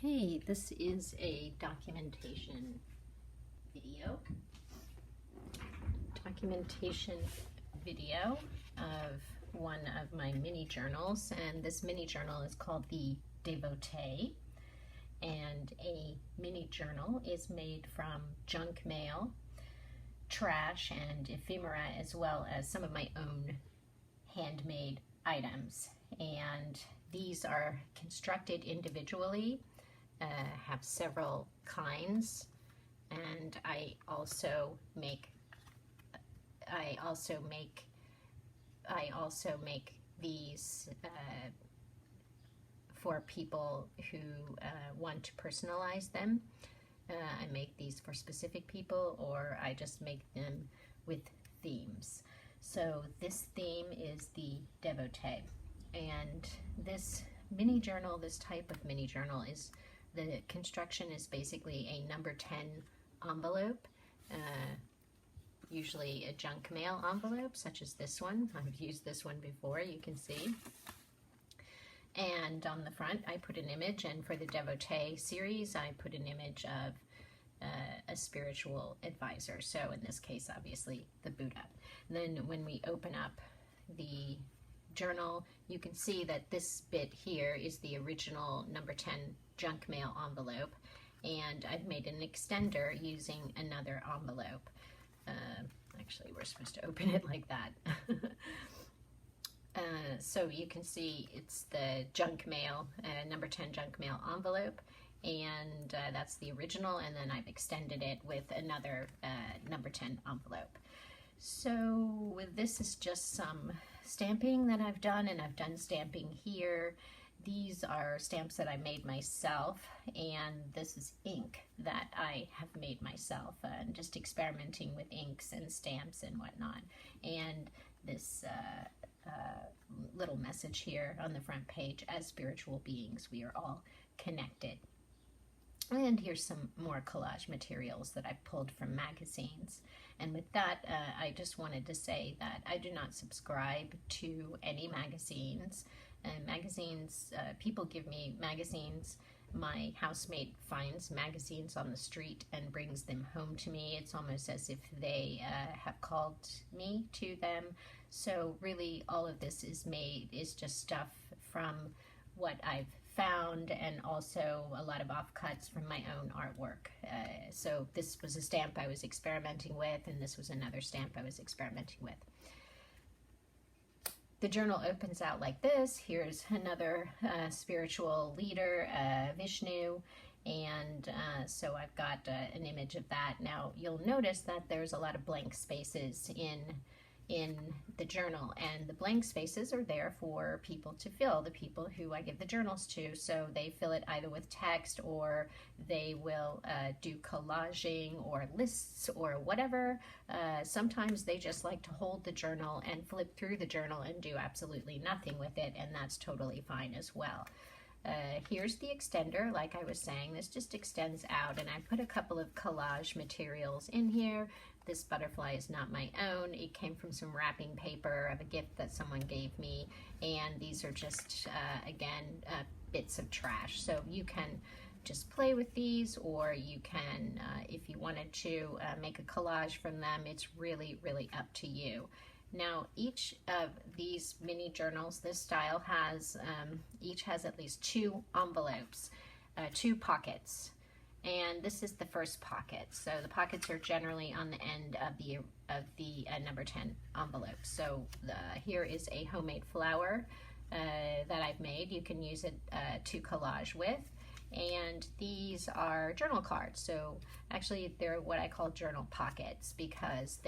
Okay, this is a documentation video. Of one of my mini journals, and this mini journal is called the Devotee. And a mini journal is made from junk mail, trash, and ephemera, as well as some of my own handmade items. And these are constructed individually, have several kinds, and I also make these for people who want to personalize them. I make these for specific people, or I just make them with themes. So this theme is the Devotee, and this mini journal, this type of mini journal, is the construction is basically a number 10 envelope, usually a junk mail envelope such as this one. I've used this one before, you can see. And on the front I put an image, and for the Devotee series I put an image of a spiritual advisor, so in this case obviously the Buddha. And then when we open up the journal, you can see that this bit here is the original number 10 junk mail envelope, and I've made an extender using another envelope. Actually, we're supposed to open it like that. So you can see it's the junk mail, number 10 junk mail envelope, and that's the original, and then I've extended it with another number 10 envelope. So this is just some stamping that I've done, and I've done stamping here. These are stamps that I made myself, and this is ink that I have made myself, and just experimenting with inks and stamps and whatnot. And this little message here on the front page: as spiritual beings, we are all connected. And here's some more collage materials that I pulled from magazines. And with that, I just wanted to say that I do not subscribe to any magazines. People give me magazines. My housemate finds magazines on the street and brings them home to me. It's almost as if they have called me to them. So really all of this is just stuff from what I've found, and also a lot of offcuts from my own artwork. So this was a stamp I was experimenting with, and this was another stamp I was experimenting with. The journal opens out like this. Here's another spiritual leader, Vishnu, and so I've got an image of that. Now you'll notice that there's a lot of blank spaces in the journal, and the blank spaces are there for people to fill, the people who I give the journals to. So they fill it either with text, or they will do collaging or lists or whatever. Sometimes they just like to hold the journal and flip through the journal and do absolutely nothing with it, and that's totally fine as well. Here's the extender. Like I was saying, this just extends out, and I put a couple of collage materials in here. This butterfly is not my own. It came from some wrapping paper of a gift that someone gave me, and these are just, again, bits of trash. So you can just play with these, or you can, if you wanted to, make a collage from them. It's really, really up to you. Now, each of these mini journals, this style has, each has at least 2 envelopes, 2 pockets. And this is the first pocket. So the pockets are generally on the end of the number 10 envelope. So here is a homemade flower that I've made. You can use it to collage with. And these are journal cards. So actually they're what I call journal pockets, because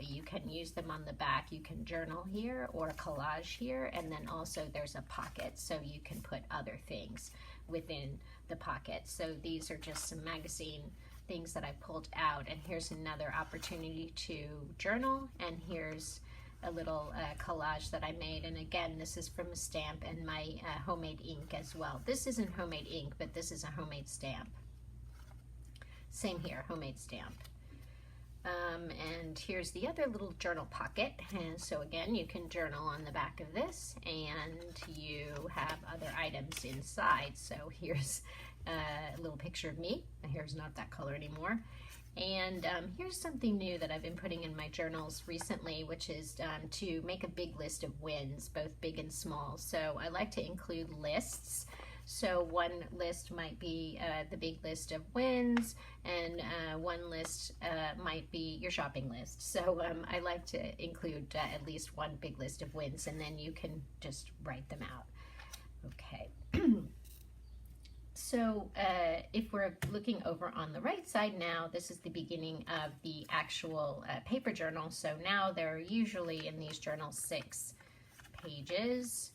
you can use them on the back. You can journal here or collage here, and then also there's a pocket so you can put other things within the pocket. So these are just some magazine things that I pulled out, and here's another opportunity to journal, and here's a little collage that I made. And again, this is from a stamp and my homemade ink as well. This isn't homemade ink, but this is a homemade stamp. Same here, homemade stamp. And here's the other little journal pocket. And so again, you can journal on the back of this, and you have other items inside. So here's a little picture of me. My hair's not that color anymore. And here's something new that I've been putting in my journals recently, which is to make a big list of wins, both big and small. So I like to include lists. So one list might be the big list of wins, and one list might be your shopping list. So I like to include at least one big list of wins, and then you can just write them out. Okay. So if we're looking over on the right side now, this is the beginning of the actual paper journal. So now there are usually in these journals 6 pages,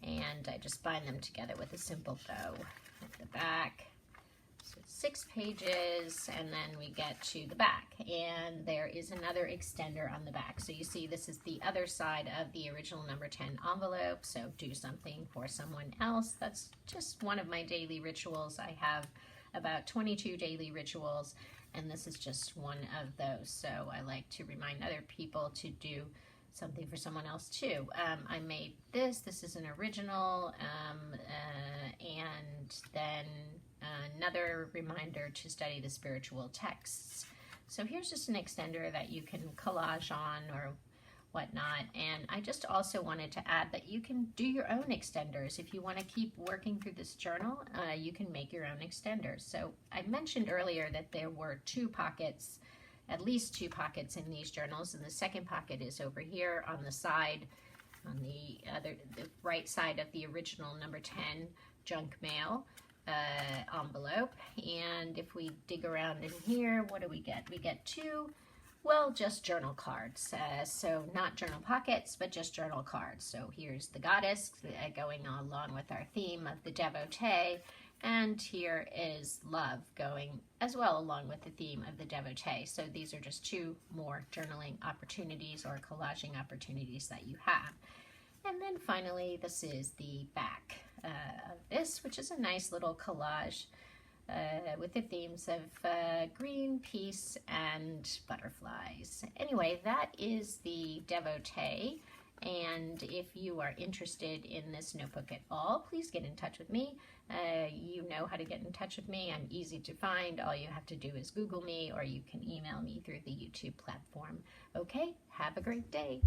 and I just bind them together with a simple bow at the back. So 6 pages, and then we get to the back, and there is another extender on the back. So you see this is the other side of the original number 10 envelope. So do something for someone else. That's just one of my daily rituals. I have about 22 daily rituals, and this is just one of those. So I like to remind other people to do something for someone else too. I made this. This is an original, and then another reminder to study the spiritual texts. So here's just an extender that you can collage on or whatnot. And I just also wanted to add that you can do your own extenders. If you want to keep working through this journal, you can make your own extenders. So I mentioned earlier that there were 2 pockets, at least 2 pockets in these journals, and the second pocket is over here on the side, on the right side of the original number 10 junk mail envelope. And if we dig around in here, what do we get? We get 2, well, just journal cards. So not journal pockets, but just journal cards. So here's the goddess going along with our theme of the devotee. And here is love going as well along with the theme of the devotee. So these are just 2 more journaling opportunities or collaging opportunities that you have. And then finally, this is the back of this, which is a nice little collage with the themes of green, peace, and butterflies. Anyway, that is the devotee. And if you are interested in this notebook at all, please get in touch with me. You know how to get in touch with me. I'm easy to find. All you have to do is Google me, or you can email me through the YouTube platform. Okay, have a great day.